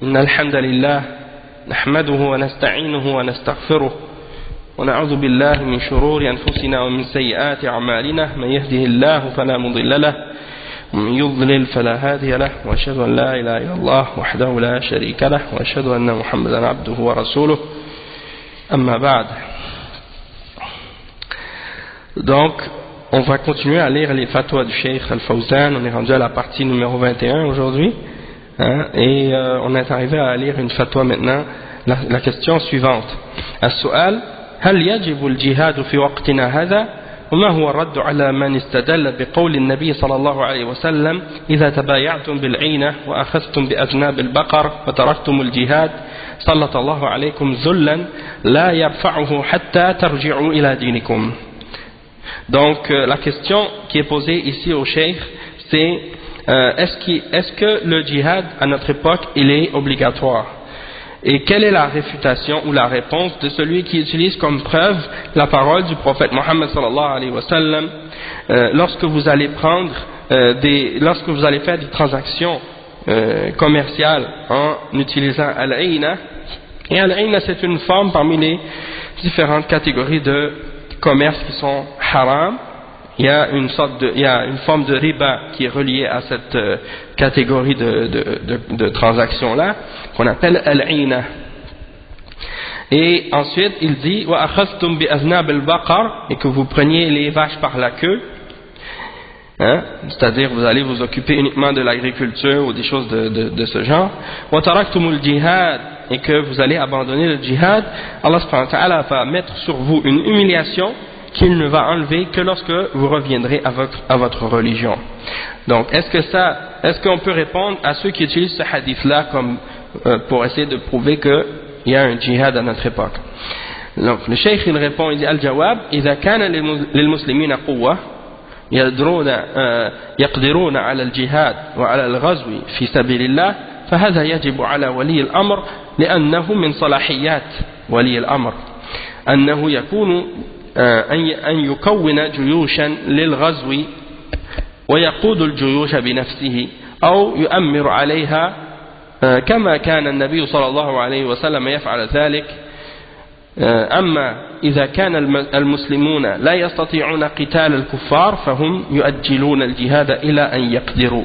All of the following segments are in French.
إن الحمد لله نحمده ونستعينه ونستغفره ونعوذ بالله من شرور أنفسنا ومن سيئات أعمالنا من يهده الله فلا مضل له ومن يضلل فلا هادي له وأشهد أن لا إله إلا الله وحده لا شريك له وأشهد أن محمدا عبده ورسوله أما بعد. Donc on va continuer à lire les fatwas du Cheikh Al-Fawzan. On est rendu à la partie numéro 21 aujourd'hui, et on est arrivé à lire une fatwa maintenant. La question suivante: السؤال هل يجب الجهاد في وقتنا هذا؟ وما هو الرد على من استدل بقول النبي صلى الله عليه وسلم إذا تبايعتم بالعينة وأخذتم بأذناب البقر وتركتم الجهاد سلط الله عليكم ذلا لا يرفعه حتى ترجعوا إلى دينكم. Donc la question qui est posée ici au cheikh, c'est est-ce que le djihad à notre époque il est obligatoire, et quelle est la réfutation ou la réponse de celui qui utilise comme preuve la parole du prophète Mohammed sallallahu alayhi wa sallam lorsque vous allez lorsque vous allez faire des transactions commerciales en utilisant al-aina. Et al-aina, c'est une forme parmi les différentes catégories de commerce qui sont haram. Il y a une forme de riba qui est reliée à cette catégorie de transactions là, qu'on appelle al-aina. Et ensuite il dit wa akhadhtum bi aznab al-baqar, et que vous preniez les vaches par la queue, c'est-à-dire vous allez vous occuper uniquement de l'agriculture ou des choses de ce genre. Wa taraktum al-jihad, et que vous allez abandonner le djihad. Allah subhanahu wa ta'ala va mettre sur vous une humiliation qu'il ne va enlever que lorsque vous reviendrez à votre religion. Donc est-ce qu'on peut répondre à ceux qui utilisent ce hadith là comme pour essayer de prouver qu'il y a un djihad à notre époque? Donc le cheikh il répond, il dit al-jawab إذا كان للمسلمين قوة يقدرون على الجهاد وعلى الغزو في سبيل الله فهذا يجب على ولي الأمر لأنه من صلاحيات ولي الأمر أنه يكون أن يكون جيوشا للغزو ويقود الجيوش بنفسه أو يؤمر عليها كما كان النبي صلى الله عليه وسلم يفعل ذلك. أما إذا كان المسلمون لا يستطيعون قتال الكفار فهم يؤجلون الجهاد إلى أن يقدروا،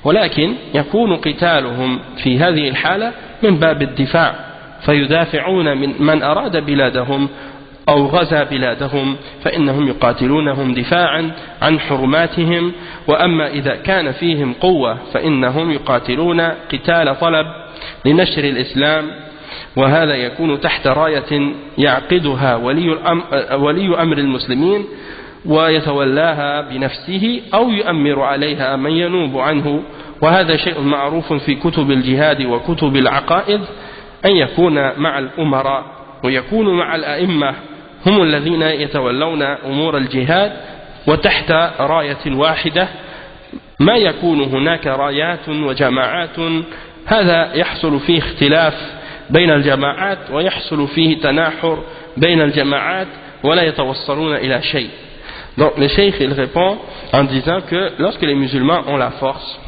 ولكن يكون قتالهم في هذه الحالة من باب الدفاع فيدافعون من أراد بلادهم أو غزا بلادهم فإنهم يقاتلونهم دفاعا عن حرماتهم. وأما إذا كان فيهم قوة فإنهم يقاتلون قتال طلب لنشر الإسلام، وهذا يكون تحت راية يعقدها ولي أمر المسلمين ويتولاها بنفسه أو يؤمر عليها من ينوب عنه. وهذا شيء معروف في كتب الجهاد وكتب العقائد أن يكون مع الأمراء ويكون مع الأئمة هم الذين يتولون أمور الجهاد وتحت راية واحدة. ما يكون هناك رايات وجماعات هذا يحصل فيه اختلاف بين الجماعات ويحصل فيه تناحر بين الجماعات ولا يتوصلون إلى شيء. Donc le cheikh il répond en disant que lorsque les musulmans ont la force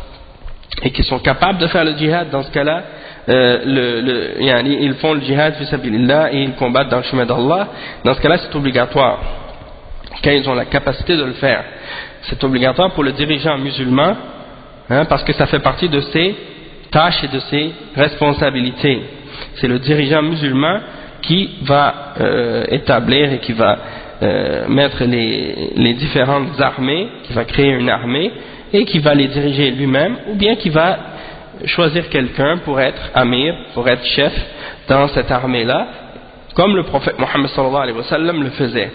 et qu'ils sont capables de faire le djihad, dans ce cas-là ils font le djihad fi sabilillah et ils combattent dans le chemin d'Allah. Dans ce cas-là c'est obligatoire quand ils ont la capacité de le faire. C'est obligatoire pour le dirigeant musulman, parce que ça fait partie de ses tâches et de ses responsabilités. C'est le dirigeant musulman qui va établir et qui va mettre les différentes armées, qui va créer une armée et qui va les diriger lui-même, ou bien qui va choisir quelqu'un pour être amir, pour être chef dans cette armée-là, comme le prophète Mohammed sallallahu alayhi wa sallam le faisait.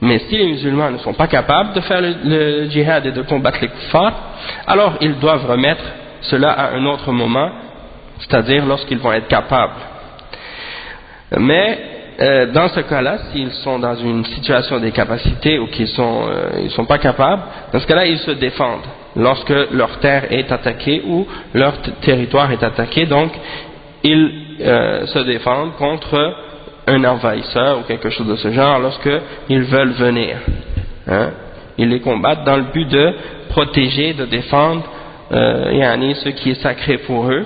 Mais si les musulmans ne sont pas capables de faire le djihad et de combattre les kuffars, alors ils doivent remettre cela à un autre moment, c'est-à-dire lorsqu'ils vont être capables. Mais dans ce cas-là, s'ils sont dans une situation d'incapacité ou qu'ils ils sont pas capables, dans ce cas-là ils se défendent lorsque leur terre est attaquée ou leur territoire est attaqué. Donc ils se défendent contre un envahisseur ou quelque chose de ce genre lorsqu'ils veulent venir. Ils les combattent dans le but de protéger, de défendre ce qui est sacré pour eux.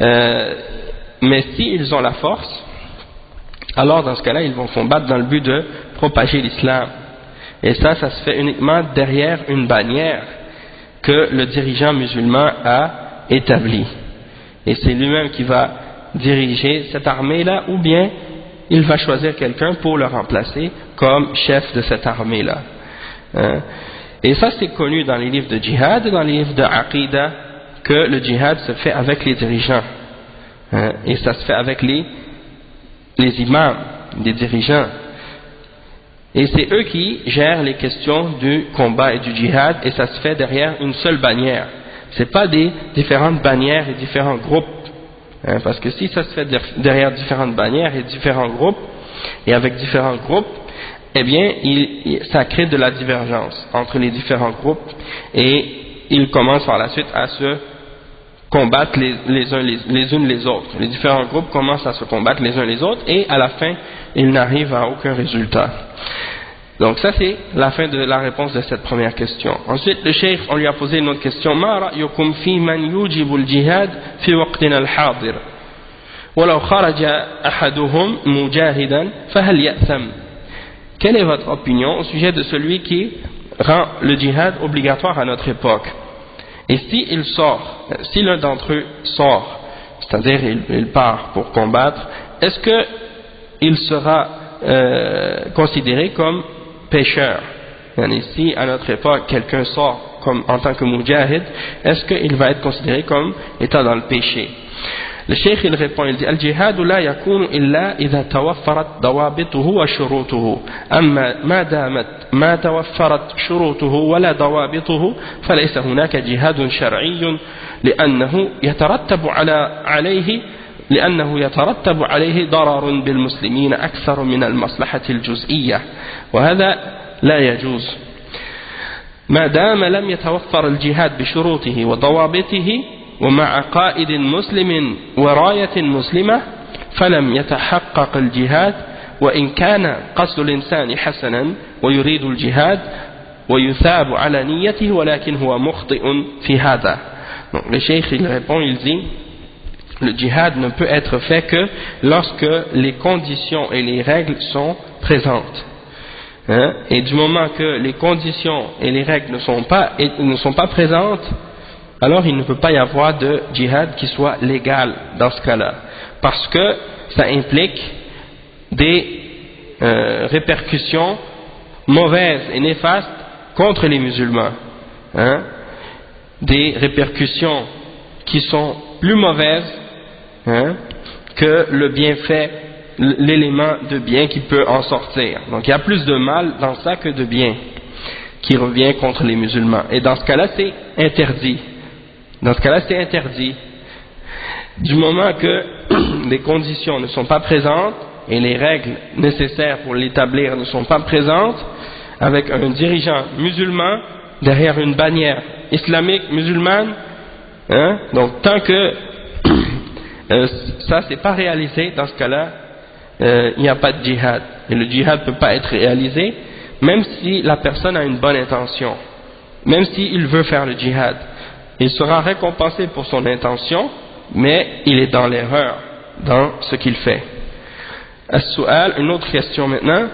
Mais s'ils ont la force, alors dans ce cas-là, ils vont combattre dans le but de propager l'islam. Et ça se fait uniquement derrière une bannière que le dirigeant musulman a établie. Et c'est lui-même qui va diriger cette armée-là, ou bien il va choisir quelqu'un pour le remplacer comme chef de cette armée-là. Et ça, c'est connu dans les livres de djihad et dans les livres de aqidah, que le djihad se fait avec les dirigeants. Et ça se fait avec les imams, les dirigeants. Et c'est eux qui gèrent les questions du combat et du djihad, et ça se fait derrière une seule bannière. C'est pas des différentes bannières et différents groupes. Parce que si ça se fait derrière différentes bannières et différents groupes, et avec différents groupes, eh bien, ça crée de la divergence entre les différents groupes, et ils commencent par la suite à se combattre les unes les autres. Les différents groupes commencent à se combattre les uns les autres, et à la fin, ils n'arrivent à aucun résultat. Donc ça, c'est la fin de la réponse de cette première question. Ensuite, le cheikh, on lui a posé une autre question. Ma ra'yukum fi man yujibu al-jihad fi waqtina al-hadir? Walau kharaja ahaduhum mujahidan fahal ya'tham? Quelle est votre opinion au sujet de celui qui rend le djihad obligatoire à notre époque? Et si il sort, si l'un d'entre eux sort, c'est-à-dire il part pour combattre, est-ce que il sera considéré comme pécheur? Si à notre époque quelqu'un sort comme en tant que mujahid, est-ce qu'il va être considéré comme étant dans le péché? Le cheikh il répond, il dit al-jihad la yakunu illa idha tawaffarat dawabituhu wa shurutuhu amma ma damat ma tawaffarat shurutuhu wa la dawabituhu falaysa hunaka jihadun shar'iyyun لأنه يترتب عليه ضرر بالمسلمين أكثر من المصلحة الجزئية وهذا لا يجوز ما دام لم يتوفر الجهاد بشروطه وضوابطه ومع قائد مسلم وراية مسلمة فلم يتحقق الجهاد وإن كان قصد الإنسان حسنا ويريد الجهاد ويثاب على نيته ولكن هو مخطئ في هذا. Donc, le cheikh il répond, il dit le djihad ne peut être fait que lorsque les conditions et les règles sont présentes. Et du moment que les conditions et les règles ne sont pas présentes, alors il ne peut pas y avoir de djihad qui soit légal dans ce cas-là. Parce que ça implique des répercussions mauvaises et néfastes contre les musulmans. Des répercussions qui sont plus mauvaises que le bienfait, l'élément de bien qui peut en sortir. Donc il y a plus de mal dans ça que de bien qui revient contre les musulmans. Et dans ce cas-là, c'est interdit. Dans ce cas-là, c'est interdit. Du moment que les conditions ne sont pas présentes et les règles nécessaires pour l'établir ne sont pas présentes, avec un dirigeant musulman derrière une bannière islamique musulmane, donc tant que ça c'est pas réalisé, dans ce cas-là, il n'y a pas de djihad. Et le djihad ne peut pas être réalisé, même si la personne a une bonne intention, même s'il veut faire le djihad. Il sera récompensé pour son intention, mais il est dans l'erreur dans ce qu'il fait. As-su'al, une autre question maintenant.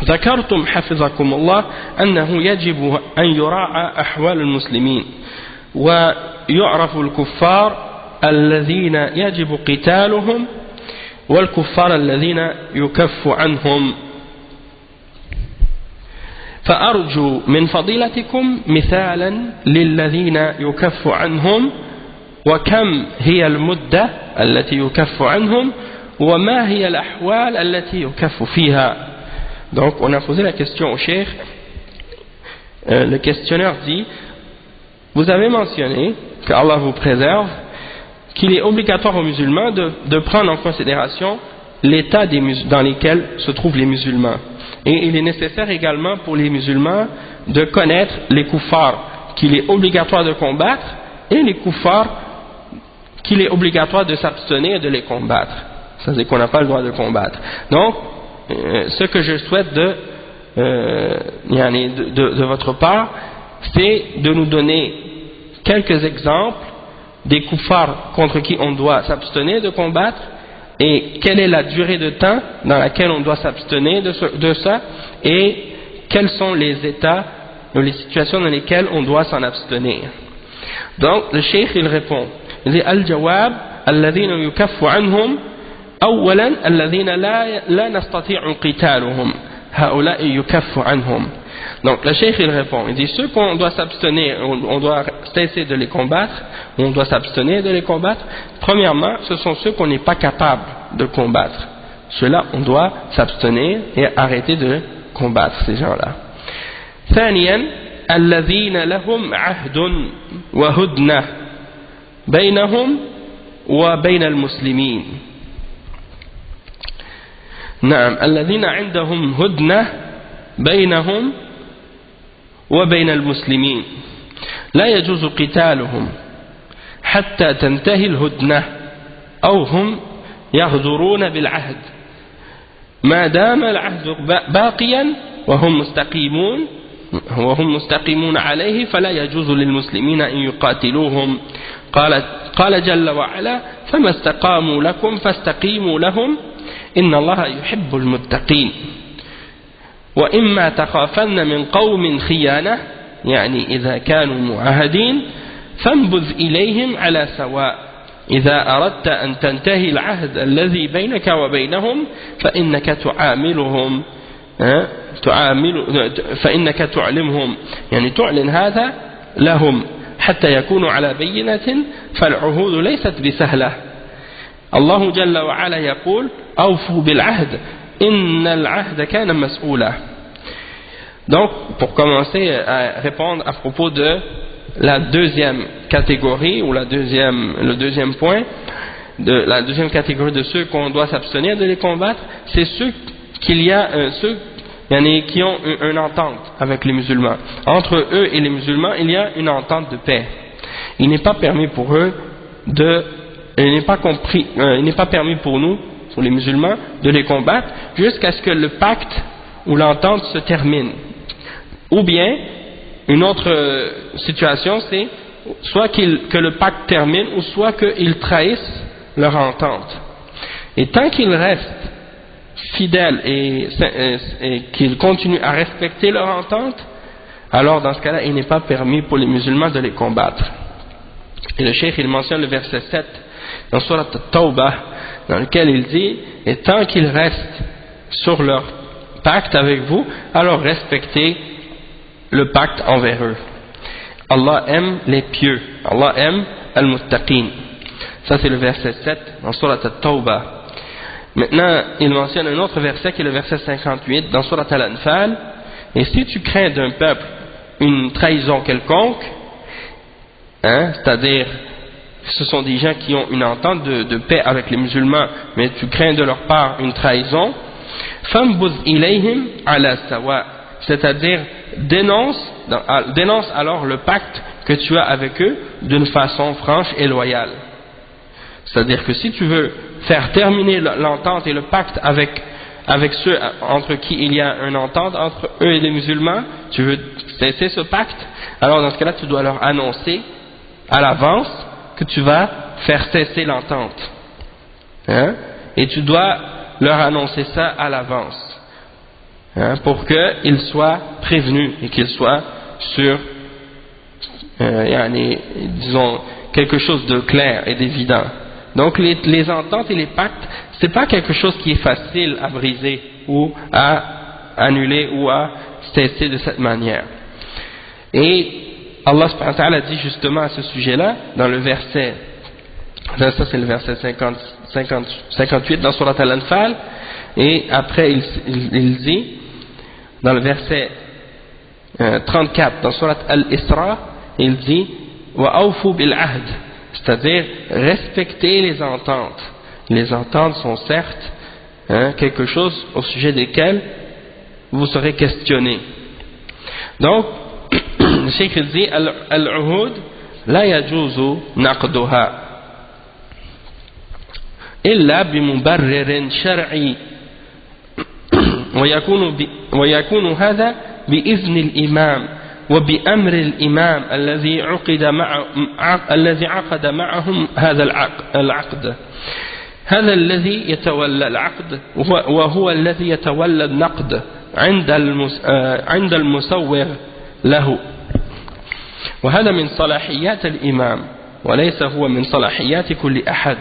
ذكرتم حفظكم الله أنه يجب أن يراعى أحوال المسلمين ويعرف الكفار الذين يجب قتالهم والكفار الذين يكف عنهم فأرجو من فضيلتكم مثالا للذين يكف عنهم وكم هي المدة التي يكف عنهم وما هي الأحوال التي يكف فيها. Donc on a posé la question au cheikh. Le questionnaire dit, vous avez mentionné que Allah vous préserve, qu'il est obligatoire aux musulmans de prendre en considération l'état dans lequel se trouvent les musulmans. Et il est nécessaire également pour les musulmans de connaître les kuffars qu'il est obligatoire de combattre et les kuffars qu'il est obligatoire de s'abstenir de les combattre. Ça veut dire qu'on n'a pas le droit de combattre. Donc, ce que je souhaite de votre part, c'est de nous donner quelques exemples des kuffars contre qui on doit s'abstenir de combattre, et quelle est la durée de temps dans laquelle on doit s'abstenir de ça, et quels sont les états ou les situations dans lesquelles on doit s'en abstenir. Donc le cheikh il répond, il dit al-jawab alladhina yukaffu anhum awwalan alladhina la nastati'u qitaluhum haula'i yukaffu anhum. Donc le cheikh il répond, il dit ceux qu'on doit s'abstenir, on doit cesser de les combattre, on doit s'abstenir de les combattre. Premièrement, ce sont ceux qu'on n'est pas capable de combattre. Ceux-là, on doit s'abstenir et arrêter de combattre ces gens-là. ثانيا الذين لهم عهد وهدنة بينهم وبين المسلمين. نعم الذين عندهم هدنة بينهم وبين المسلمين لا يجوز قتالهم حتى تنتهي الهدنة أو هم يغدرون بالعهد ما دام العهد باقيا وهم مستقيمون عليه فلا يجوز للمسلمين أن يقاتلوهم. قال جل وعلا فما استقاموا لكم فاستقيموا لهم إن الله يحب المتقين. وإما تخافن من قوم خيانة يعني إذا كانوا معاهدين فانبذ إليهم على سواء إذا أردت أن تنتهي العهد الذي بينك وبينهم فإنك تعلمهم يعني تعلن هذا لهم حتى يكونوا على بينة فالعهود ليست بسهلة. الله جل وعلا يقول أوفوا بالعهد إن العهد كان مسؤولا. Donc, pour commencer à répondre à propos de la deuxième catégorie ou le deuxième point, de la deuxième catégorie de ceux qu'on doit s'abstenir de les combattre, c'est ceux qui ont une entente avec les musulmans. Entre eux et les musulmans, il y a une entente de paix. Il n'est pas permis pour eux il n'est pas permis pour nous, pour les musulmans, de les combattre jusqu'à ce que le pacte ou l'entente se termine. Ou bien, une autre situation, c'est soit que le pacte termine ou soit qu'ils trahissent leur entente. Et tant qu'ils restent fidèles et qu'ils continuent à respecter leur entente, alors dans ce cas-là, il n'est pas permis pour les musulmans de les combattre. Et le cheikh il mentionne le verset 7 dans Surat At-Tawbah, dans lequel il dit, et tant qu'ils restent sur leur pacte avec vous, alors respectez le pacte envers eux. Allah aime les pieux, Allah aime al-muttaqin. Ça c'est le verset 7 dans Surat At-Tawbah. Maintenant, il mentionne un autre verset qui est le verset 58 dans Surat Al-Anfal. Et si tu crains d'un peuple une trahison quelconque, c'est-à-dire ce sont des gens qui ont une entente de paix avec les musulmans, mais tu crains de leur part une trahison, fambuz ilayhim ala sawa, c'est-à-dire dénonce alors le pacte que tu as avec eux d'une façon franche et loyale. C'est-à-dire que si tu veux faire terminer l'entente et le pacte avec ceux entre qui il y a une entente entre eux et les musulmans, tu veux cesser ce pacte, alors dans ce cas-là tu dois leur annoncer à l'avance que tu vas faire cesser l'entente. Et tu dois leur annoncer ça à l'avance. Pour qu'ils soient prévenus et qu'ils soient sur disons quelque chose de clair et d'évident. Donc les ententes et les pactes, c'est pas quelque chose qui est facile à briser ou à annuler ou à cesser de cette manière. Et Allah subhanahu wa ta'ala dit justement à ce sujet-là dans le verset, ça c'est le verset 58 dans Surat Al-Anfal, et après il dit dans le verset 34 dans Surat Al-Isra, il dit wa awfu bil ahd, c'est-à-dire respecter les ententes. Les ententes sont certes quelque chose au sujet desquelles vous serez questionné. Donc le cheikh dit al-uhud la yajuzu naqduha illa bimubarririn shar'i ويكون هذا بإذن الإمام وبأمر الإمام الذي عقد معهم هذا العقد. هذا الذي يتولى العقد وهو الذي يتولى النقد عند المسوغ له، وهذا من صلاحيات الإمام وليس هو من صلاحيات كل أحد.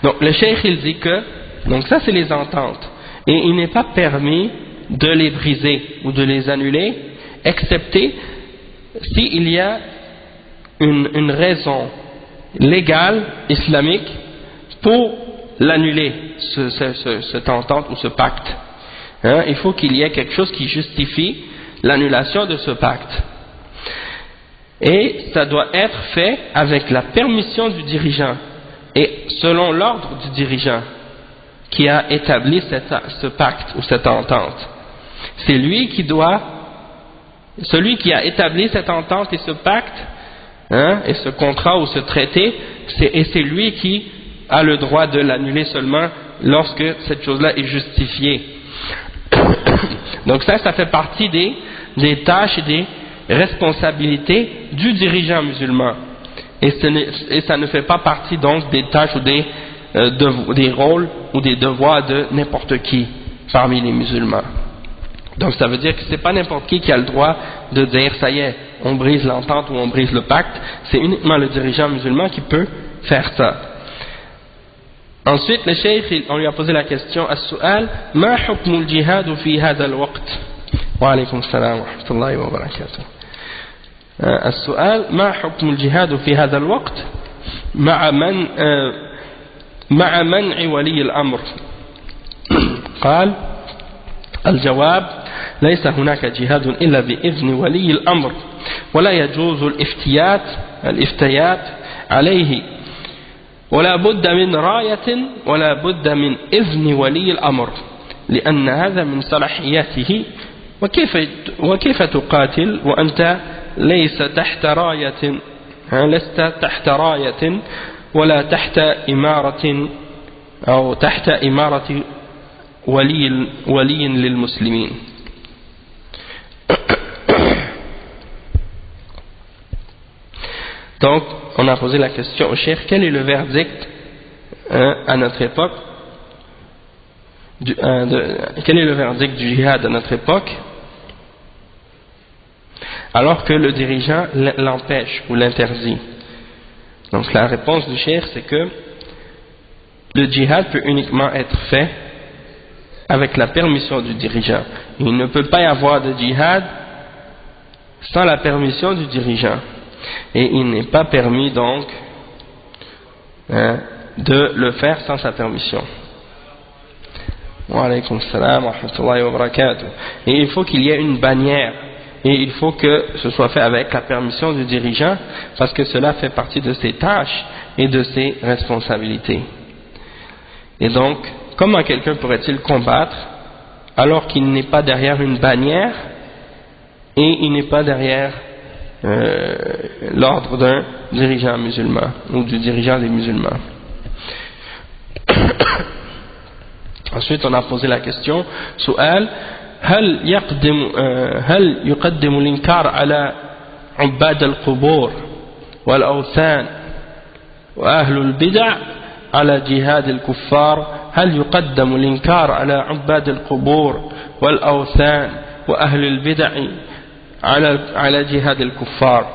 Donc le cheikh il dit que donc ça c'est les ententes et il n'est pas permis de les briser ou de les annuler excepté s'il y a une raison légale islamique pour l'annuler, cette entente ou ce pacte. Il faut qu'il y ait quelque chose qui justifie l'annulation de ce pacte. Et ça doit être fait avec la permission du dirigeant et selon l'ordre du dirigeant qui a établi ce pacte ou cette entente. C'est lui qui doit, celui qui a établi cette entente et ce pacte, et ce contrat ou ce traité, et c'est lui qui a le droit de l'annuler seulement lorsque cette chose-là est justifiée. Donc ça fait partie des tâches et des responsabilités du dirigeant musulman. Et ça ne fait pas partie donc des tâches ou des rôles ou des devoirs de n'importe qui parmi les musulmans. Donc ça veut dire que c'est pas n'importe qui a le droit de dire ça y est, on brise l'entente ou on brise le pacte, c'est uniquement le dirigeant musulman qui peut faire ça. Ensuite, le cheikh, on lui a posé la question, as-su'al, ma hukm al-jihad fi hadha al-waqt? Wa alaykum salam wa rahmatullahi wa barakatuh. السؤال ما حكم الجهاد في هذا الوقت مع منع ولي الأمر؟ قال الجواب ليس هناك جهاد إلا بإذن ولي الأمر ولا يجوز الافتيات عليه ولا بد من راية ولا بد من إذن ولي الأمر لأن هذا من صلاحياته وكيف تقاتل وأنت لست تحت راية ولا تحت إمارة أو تحت إمارة ولي للمسلمين. Donc, on a posé la question au cheikh, quel est le verdict à notre époque quel est le verdict du jihad à notre époque alors que le dirigeant l'empêche ou l'interdit? Donc la réponse du cheikh c'est que le djihad peut uniquement être fait avec la permission du dirigeant. Il ne peut pas y avoir de djihad sans la permission du dirigeant. Et il n'est pas permis donc de le faire sans sa permission. Wa alaykum salam wa rahmatullahi wa barakatuh. Et il faut qu'il y ait une bannière. Et il faut que ce soit fait avec la permission du dirigeant, parce que cela fait partie de ses tâches et de ses responsabilités. Et donc, comment quelqu'un pourrait-il combattre alors qu'il n'est pas derrière une bannière et il n'est pas derrière l'ordre d'un dirigeant musulman ou du dirigeant des musulmans? Ensuite, on a posé la question, سؤال هل يقدم الإنكار على عباد القبور والأوثان وأهل البدع على جهاد الكفار؟ هل يقدم الإنكار على عباد القبور والأوثان وأهل البدع على جهاد الكفار؟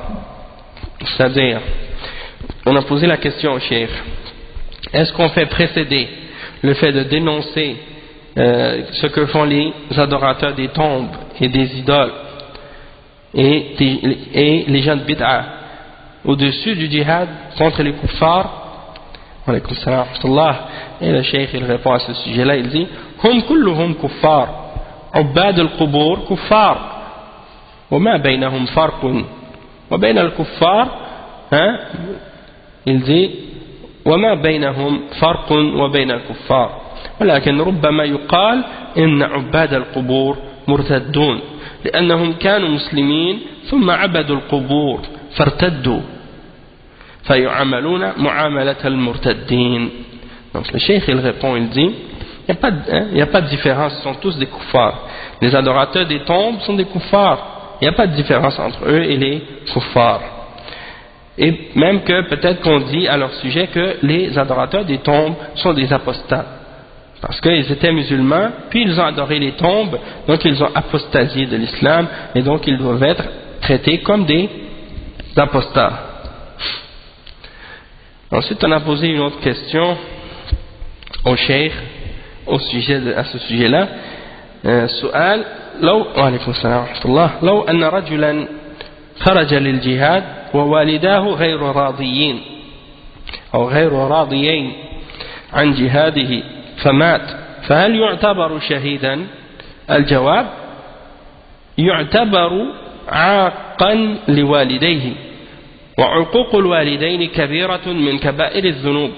C'est-à-dire, on a posé la question au cheikh, est-ce qu'on fait précéder le fait de dénoncer ce que font les adorateurs des tombes et des idoles et les gens de bid'a au-dessus du djihad contre les kuffars? Alaykum salam wa rahmatullah. Et le cheikh il répond à ce sujet-là, il dit hum kulluhum kuffar عباد القبور كفار وما بينهم فرق وبين الكفار il dit وما بينهم فرق وبين الكفار ولكن ربما يقال إن عباد القبور مرتدون لأنهم كانوا مسلمين ثم عبدوا القبور فارتدوا فيعاملون معاملة المرتدين. Donc le cheikh il répond, il dit il n'y a pas de différence, ils sont tous des kuffars. Les adorateurs des tombes sont des kuffars il n'y a pas de différence entre eux et les kuffars. Et même que peut-être qu'on dit à leur sujet que les adorateurs des tombes sont des apostats. Parce qu'ils étaient musulmans, puis ils ont adoré les tombes, donc ils ont apostasié de l'islam, et donc ils doivent être traités comme des apostats. Ensuite, on a posé une autre question au cheikh à ce sujet-là. سؤال لو وعليكم السلام ورحمة الله لو أن رجلا خرج للجهاد ووالداه غير راضيين أو غير راضيين عن جهاده فمات فهل يعتبر شهيدا؟ الجواب: يعتبر عاقا لوالديه، وعقوق الوالدين كبيرة من كبائر الذنوب،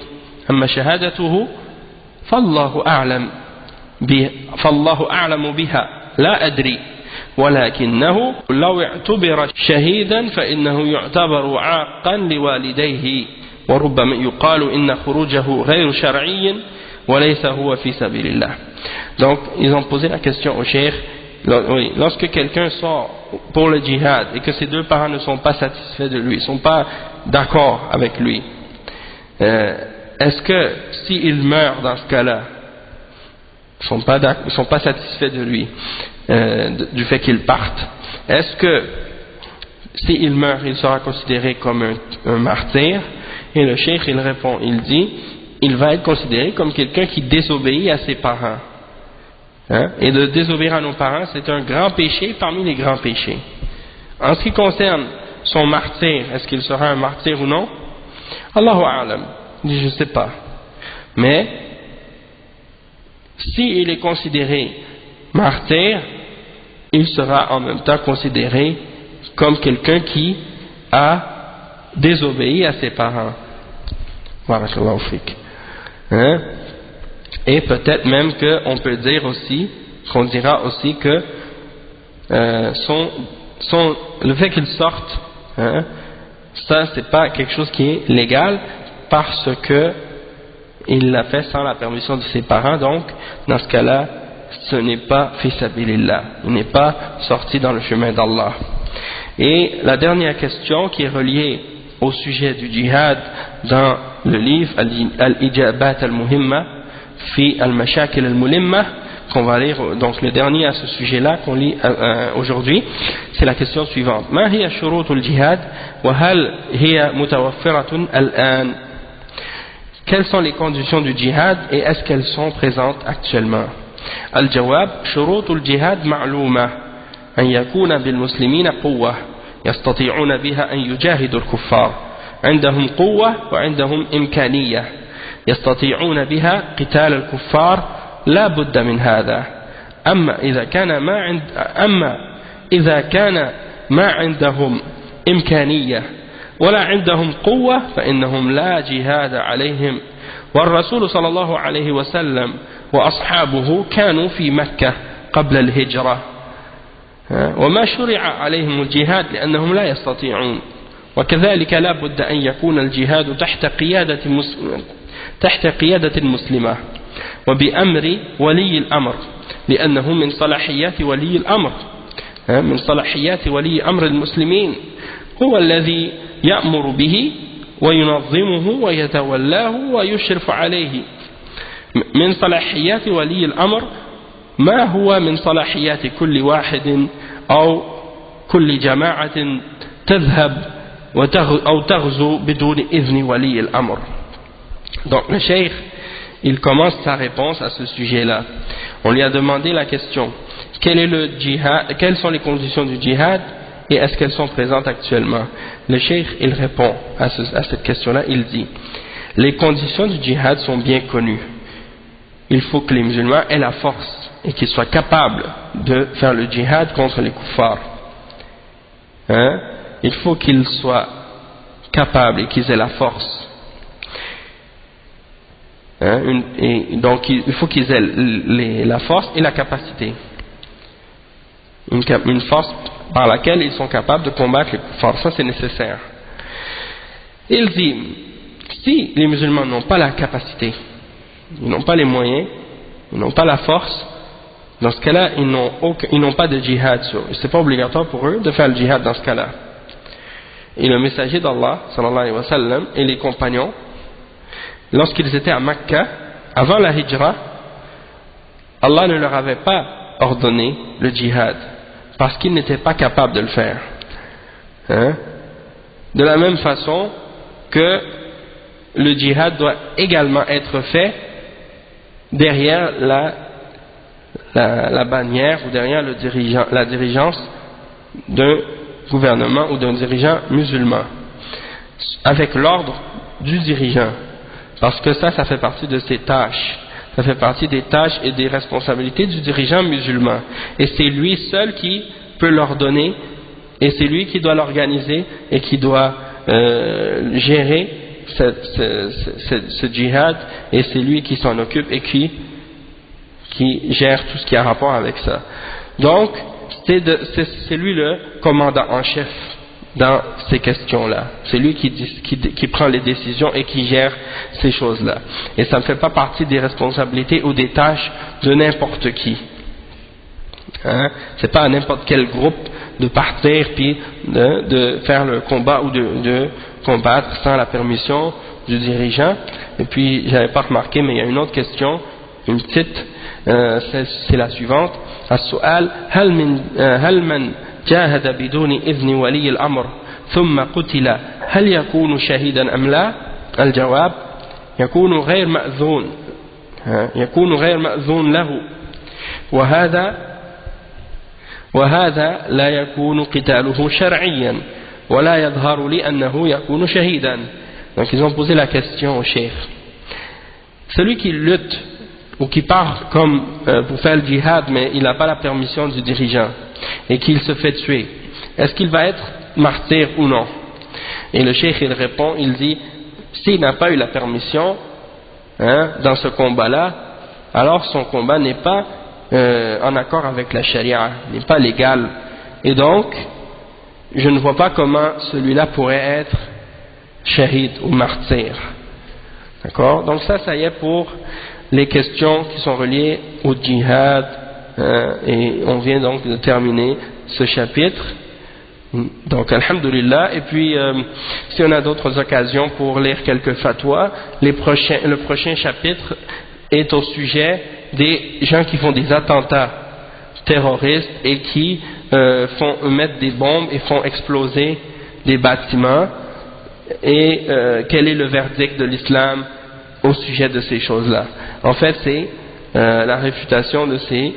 أما شهادته فالله أعلم بها لا أدري، ولكنه لو اعتبر شهيدا فإنه يعتبر عاقا لوالديه، وربما يقال إن خروجه غير شرعي وليس هو في سبيل الله. Donc ils ont posé la question au cheikh: lorsque quelqu'un sort pour le djihad et que ses deux parents ne sont pas satisfaits de lui, ne sont pas d'accord avec lui, est-ce que s'il meurt dans ce cas-là, ils ne sont pas satisfaits de lui, du fait qu'il parte, est-ce que s'il meurt, il sera considéré comme un martyr? Et le cheikh il répond, il dit, il va être considéré comme quelqu'un qui désobéit à ses parents. Et de désobéir à nos parents, c'est un grand péché parmi les grands péchés. En ce qui concerne son martyr, est-ce qu'il sera un martyr ou non? Allahu a'lam, je ne sais pas. Mais s'il est considéré martyr, il sera en même temps considéré comme quelqu'un qui a désobéi à ses parents. Barakallahu fik. Et peut-être même qu'on peut dire aussi, qu'on dira aussi que le fait qu'il sorte, ça c'est pas quelque chose qui est légal parce que il l'a fait sans la permission de ses parents, donc dans ce cas-là ce n'est pas fi sabilillah, il n'est pas sorti dans le chemin d'Allah. Et la dernière question qui est reliée au sujet du djihad dans le livre Al-Ijabat al-Muhimma fi al-Mashakil al-Mulimma, qu'on va lire, donc le dernier à ce sujet-là qu'on lit aujourd'hui, c'est la question suivante: Ma hiya shurutul jihad wa hal hiya mutawaffiratun al-an? Quelles sont les conditions du djihad et est-ce qu'elles sont présentes actuellement? Al-Jawab: shurutul jihad ma'luma an yakuna bil muslimina quwwa يستطيعون بها أن يجاهدوا الكفار، عندهم قوة وعندهم إمكانية يستطيعون بها قتال الكفار، لا بد من هذا. أما إذا كان ما عندهم إمكانية ولا عندهم قوة فإنهم لا جهاد عليهم، والرسول صلى الله عليه وسلم وأصحابه كانوا في مكة قبل الهجرة وما شرع عليهم الجهاد لأنهم لا يستطيعون، وكذلك لا بد أن يكون الجهاد تحت قيادة مسلمة وبأمر ولي الأمر، لأنه من صلاحيات ولي الأمر، من صلاحيات ولي أمر المسلمين، هو الذي يأمر به وينظمه ويتولاه ويشرف عليه. من صلاحيات ولي الأمر ما هو من صلاحيات كل واحد أو كل جماعة تذهب أو تغزو بدون إذن ولي الأمر. Donc le cheikh, il commence sa réponse à ce sujet-là. On lui a demandé la question: quel est le djihad, quelles sont les conditions du djihad et est-ce qu'elles sont présentes actuellement? Le cheikh, il répond à cette question-là, il dit: les conditions du djihad sont bien connues. Il faut que les musulmans aient la force et qu'ils soient capables de faire le djihad contre les kuffars. Il faut qu'ils soient capables et qu'ils aient la force. Et donc il faut qu'ils aient la force et la capacité. Une force par laquelle ils sont capables de combattre les kuffars. Ça c'est nécessaire. Il dit, si les musulmans n'ont pas la capacité, ils n'ont pas les moyens, ils n'ont pas la force, Dans ce cas-là, ils n'ont pas de djihad sur eux. C'est pas obligatoire pour eux de faire le djihad dans ce cas-là. Et le messager d'Allah, sallallahu alayhi wa sallam, et les compagnons, lorsqu'ils étaient à Mecca, avant la hijra, Allah ne leur avait pas ordonné le djihad, parce qu'ils n'étaient pas capables de le faire. Hein? De la même façon que le djihad doit également être fait derrière la bannière ou derrière la dirigeance d'un gouvernement ou d'un dirigeant musulman, avec l'ordre du dirigeant, parce que ça fait partie de ses tâches, ça fait partie des tâches et des responsabilités du dirigeant musulman, et c'est lui seul qui peut l'ordonner, et c'est lui qui doit l'organiser et qui doit gérer ce djihad, et c'est lui qui s'en occupe et qui gère tout ce qui a rapport avec ça. Donc c'est lui le commandant en chef dans ces questions-là. C'est lui qui prend les décisions et qui gère ces choses-là. Et ça ne fait pas partie des responsabilités ou des tâches de n'importe qui. Hein? C'est pas à n'importe quel groupe de partir puis de faire le combat ou de combattre sans la permission du dirigeant. Et puis j'avais pas remarqué, mais il y a une autre question, une petite, c'est la suivante. السؤال هل من جاهد بدون إذن ولي الأمر ثم قتل هل يكون شهيدا أم لا؟ الجواب يكون غير مأذون له وهذا لا يكون قتاله شرعيا ولا يظهر لي أنه يكون شهيدا. Donc ils ont posé la question au cheikh. Celui qui lutte ou qui part comme pour faire le djihad, mais il n'a pas la permission du dirigeant, et qu'il se fait tuer, est-ce qu'il va être martyr ou non? Et le cheikh il répond, il dit, s'il n'a pas eu la permission dans ce combat-là, alors son combat n'est pas en accord avec la charia, n'est pas légal, et donc je ne vois pas comment celui-là pourrait être shahid ou martyr. D'accord? Donc ça y est pour les questions qui sont reliées au djihad, et on vient donc de terminer ce chapitre. Donc alhamdulillah, et puis si on a d'autres occasions pour lire quelques fatwas, le prochain chapitre est au sujet des gens qui font des attentats terroristes et qui font mettre des bombes et font exploser des bâtiments, et quel est le verdict de l'islam au sujet de ces choses-là. En fait, c'est la réfutation de ces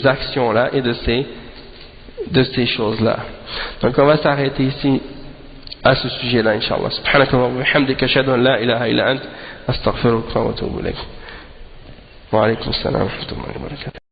actions-là et de ces choses-là. Donc on va s'arrêter ici à ce sujet-là, Inch'Allah. Subhanakallah wa bihamdika ashhadu an la ilaha illa ant astaghfiruka wa atubu ilayk. Wa alaykum assalam wa rahmatullahi wa barakatuh.